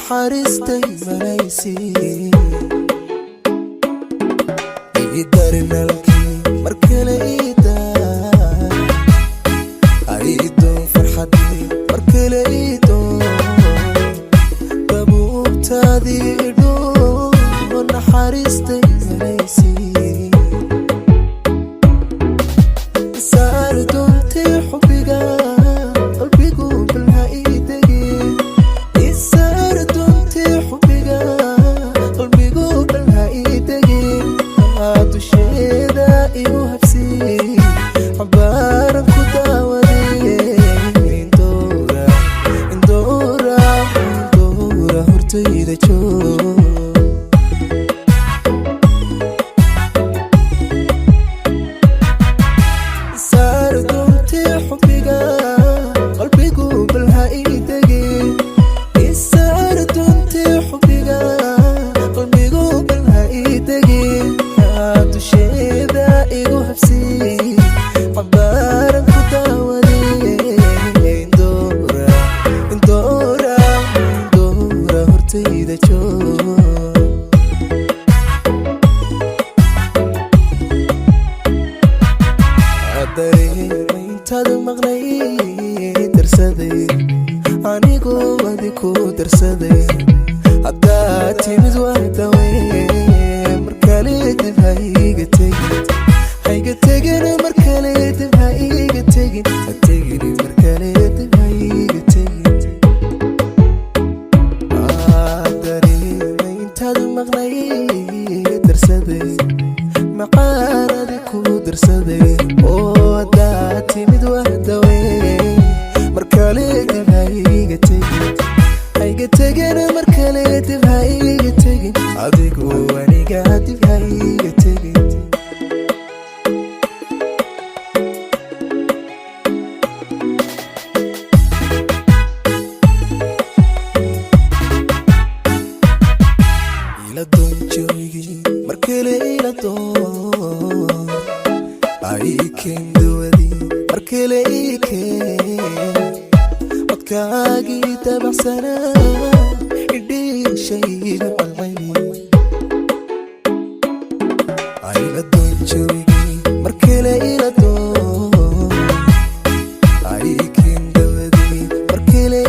naxariistay malaysi idarinalkii markale idaa aidoon farxadii markale idoon dabuubtaadii idhoon naxariistay malaysi saar doontii xubbiga qalbigu balha ii degeen isaar doontii xubbiga qalbigu balha ii degeen dusheeda igu habsii xabaaran ku daawadeen indoora hortayda joog intaad maqnay darsaday anigu wadi ku darsaday haddaad timid waa dawee markale dib ha iga tegin markale dib ha iga tegin markale dib ha iga tegin dareema intaad maqnay darsaday maqaanadi ku darsaday timid waa dawee markale dib ha iga tegin markale dib ha iga tegin adigu aniga dib ha iga tegin ila doon joogi markale ila doon ay keenduwadi markale codkaagii dabacsanaa idhiishayga qalcayni ayla doon joogi markale ila doon ay keendawadi markale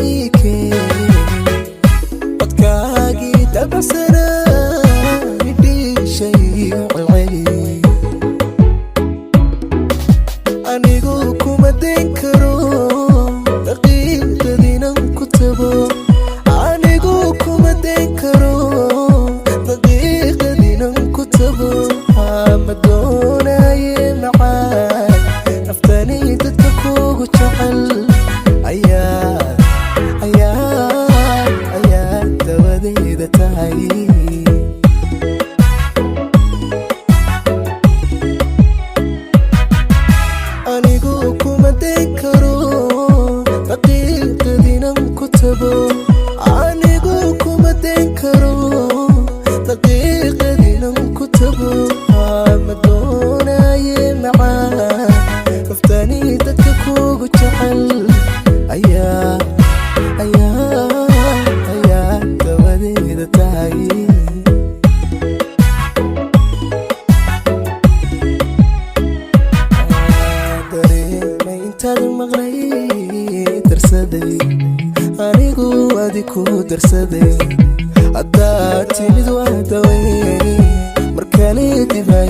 codkaagii dabacsanaa idhiishayga qalcayni anigu kuma dayn karo daqiiqadiinan ku tago anigu kuma dayn karo daqiiqadiinan ku tago ma doonaye macaan naftani dadka kugu jecel ayaa dawadayda tahay anigu kuma dayn karo daqiiqadiinan ku tago anigu kuma dayn karo daqiiqadiinan ku tago ma doonaye macaan naftani dadka kugu jecel ayaa dawadayda tahay intaad maqnay darsaday anigu wadi ku darsaday haddaad timid waa dawee markale dib ha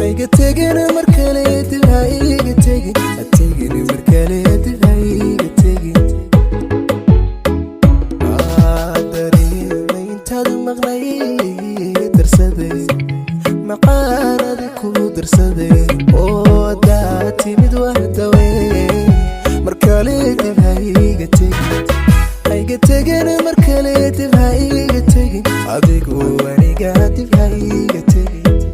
iga tegin markale dib ha iga tegin markale dib ha iga tegin dareema intaad maqnay darsaday maqaanadi ku darsaday timid waa